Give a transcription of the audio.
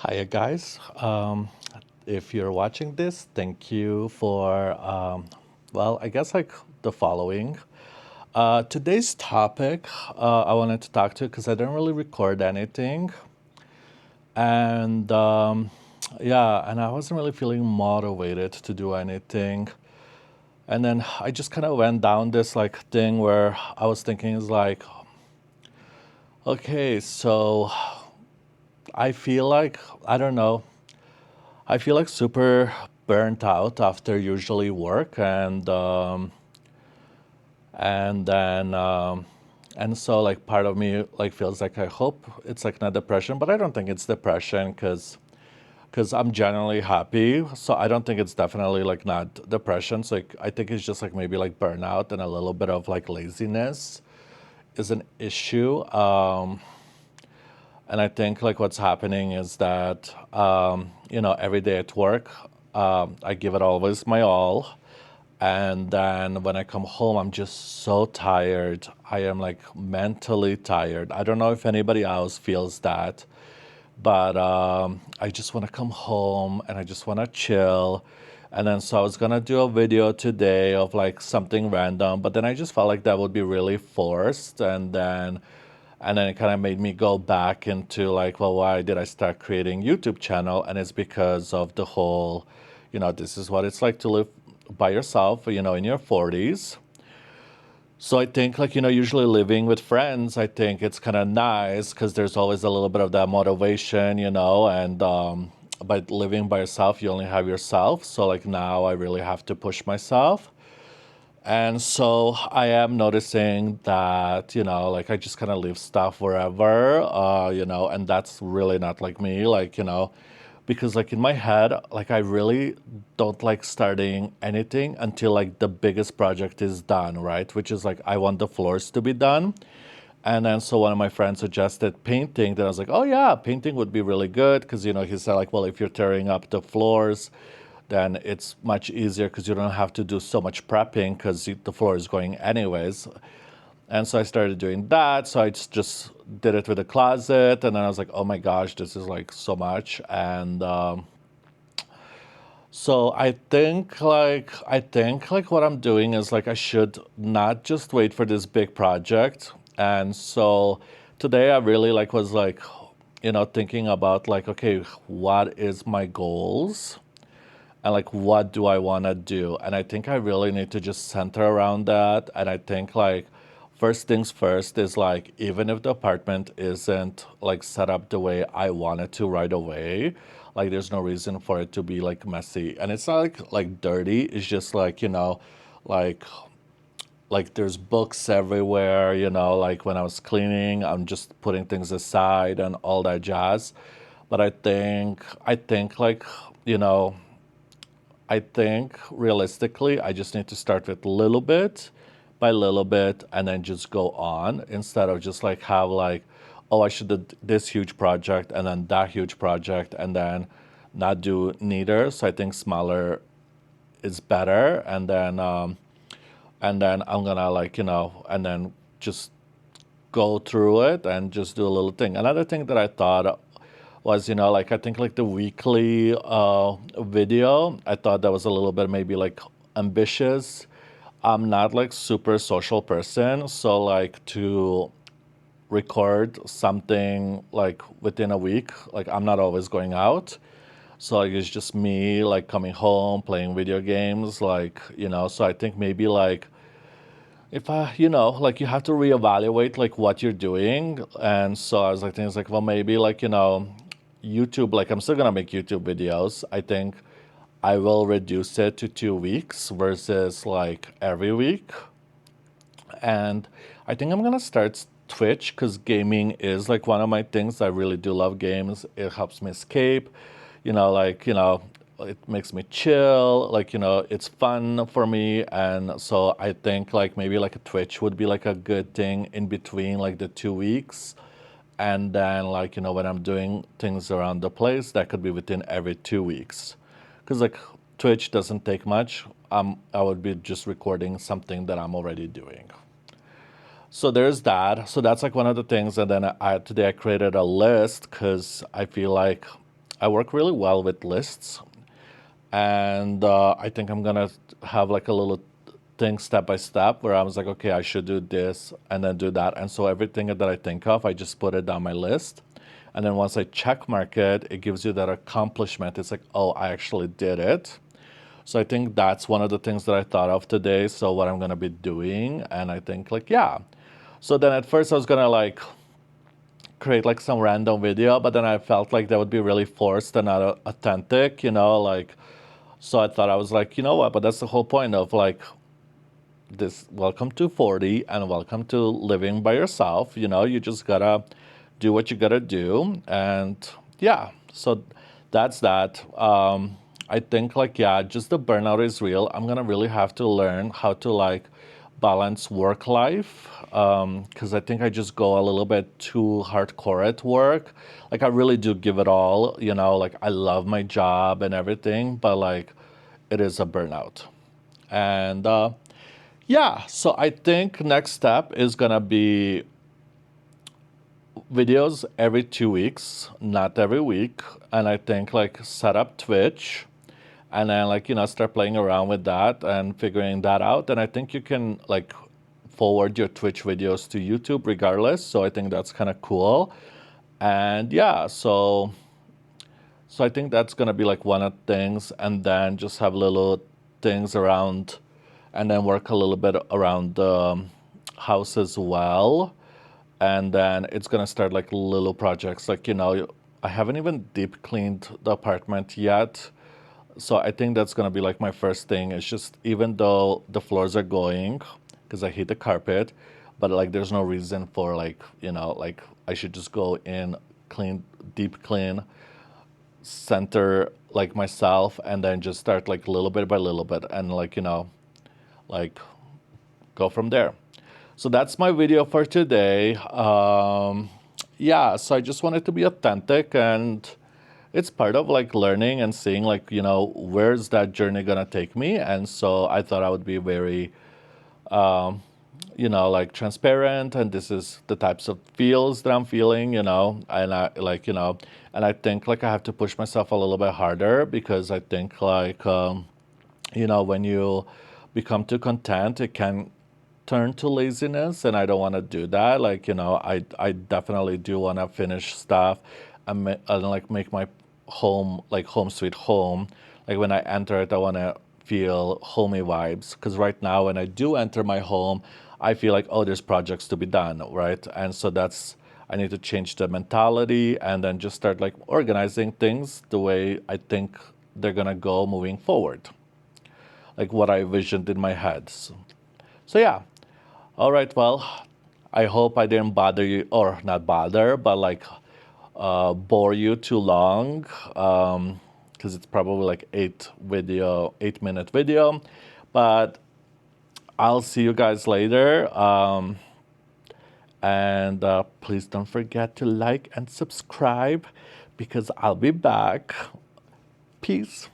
Hiya, guys. If you're watching this, thank you for, I guess like the following. Today's topic I wanted to talk to because I didn't really record anything. And and I wasn't really feeling motivated to do anything. And then I just kind of went down this like thing where I was thinking is like, okay, so I feel like, I don't know, I feel like super burnt out after usually work and then and so like part of me like feels like I hope it's like not depression, but I don't think it's depression because I'm genuinely happy. So I don't think it's definitely like not depression. So like, I think it's just like maybe like burnout and a little bit of like laziness is an issue. And I think like what's happening is that every day at work, I give it always my all, and then when I come home, I'm just so tired. I am like mentally tired. I don't know if anybody else feels that, but I just want to come home and I just want to chill. And then so I was gonna do a video today of like something random, but then I just felt like that would be really forced, and then it kind of made me go back into like, well, why did I start creating YouTube channel? And it's because of the whole, this is what it's like to live by yourself, in your 40s. So I think like, usually living with friends, I think it's kind of nice because there's always a little bit of that motivation, and but living by yourself, you only have yourself. So like now I really have to push myself. And so I am noticing that, like I just kind of leave stuff wherever, and that's really not like me, like, because like in my head, like I really don't like starting anything until like the biggest project is done, right? Which is like I want the floors to be done. And then so one of my friends suggested painting. Then I was like, oh yeah, painting would be really good because he said like, well, if you're tearing up the floors, then it's much easier because you don't have to do so much prepping because the floor is going anyways. And so I started doing that. So I just did it with the closet, and then I was like, oh my gosh, this is like so much. And so I think like what I'm doing is like I should not just wait for this big project. And so today I really like was like, thinking about like, okay, what is my goals? And like what do I want to do? And I think I really need to just center around that. And I think like first things first is like even if the apartment isn't like set up the way I want it to right away, like there's no reason for it to be like messy. And it's not like dirty. It's just like, like there's books everywhere, like when I was cleaning, I'm just putting things aside and all that jazz. But I think like, you know, I think realistically, I just need to start with little bit by little bit and then just go on instead of just like have like, oh, I should do this huge project and then that huge project and then not do neither. So I think smaller is better. And then I'm gonna like, and then just go through it and just do a little thing. Another thing that I thought was, like I think like the weekly video, I thought that was a little bit maybe like ambitious. I'm not like super social person, so like to record something like within a week, like I'm not always going out. So like it's just me like coming home, playing video games, like, so I think maybe like if I, like you have to reevaluate like what you're doing. And so I was like, things like, well, maybe like, YouTube, like I'm still gonna make YouTube videos. I think I will reduce it to 2 weeks versus like every week. And I think I'm gonna start Twitch because gaming is like one of my things. I really do love games. It helps me escape. It makes me chill. Like, it's fun for me. And so I think like maybe like a Twitch would be like a good thing in between like the 2 weeks. And then like, when I'm doing things around the place, that could be within every 2 weeks. Because like Twitch doesn't take much. I would be just recording something that I'm already doing. So there's that. So that's like one of the things. And then today I created a list because I feel like I work really well with lists, and I think I'm gonna have like a little thing step by step where I was like, okay, I should do this and then do that. And so everything that I think of, I just put it on my list. And then once I check mark it, it gives you that accomplishment. It's like, oh, I actually did it. So I think that's one of the things that I thought of today. So what I'm gonna be doing, and I think like, yeah. So then at first I was gonna like create like some random video, but then I felt like that would be really forced and not authentic, like. So I thought I was like, you know what? But that's the whole point of like this. Welcome to 40 and welcome to living by yourself. You just gotta do what you gotta do, and yeah. So that's that. I think like yeah, just the burnout is real. I'm gonna really have to learn how to like balance work life, because I think I just go a little bit too hardcore at work. Like I really do give it all. Like I love my job and everything, but like it is a burnout. And yeah, so I think next step is gonna be videos every 2 weeks, not every week. And I think like set up Twitch and then like, start playing around with that and figuring that out. And I think you can like forward your Twitch videos to YouTube regardless. So I think that's kind of cool. And yeah, so I think that's gonna be like one of the things, and then just have little things around, and then work a little bit around the house as well. And then it's gonna start like little projects, like I haven't even deep cleaned the apartment yet. So I think that's gonna be like my first thing. It's just even though the floors are going, because I hate the carpet, but like there's no reason for like like I should just go in, clean, deep clean, center like myself, and then just start like little bit by little bit, and like like go from there. So that's my video for today. Yeah, so I just wanted to be authentic, and it's part of like learning and seeing like where's that journey gonna take me. And so I thought I would be very like transparent, and this is the types of feels that I'm feeling, and I like, and I think like I have to push myself a little bit harder, because I think like, when you become too content, it can turn to laziness, and I don't want to do that. Like, I definitely do want to finish stuff and like make my home like home sweet home. Like when I enter it, I want to feel homey vibes, because right now when I do enter my home, I feel like, oh, there's projects to be done, right? And so that's, I need to change the mentality, and then just start like organizing things the way I think they're gonna go moving forward, like what I visioned in my head. So yeah. All right, well, I hope I didn't bother you, or not bother, but like bore you too long, because it's probably like 8 minute video. But I'll see you guys later. And please don't forget to like and subscribe, because I'll be back. Peace.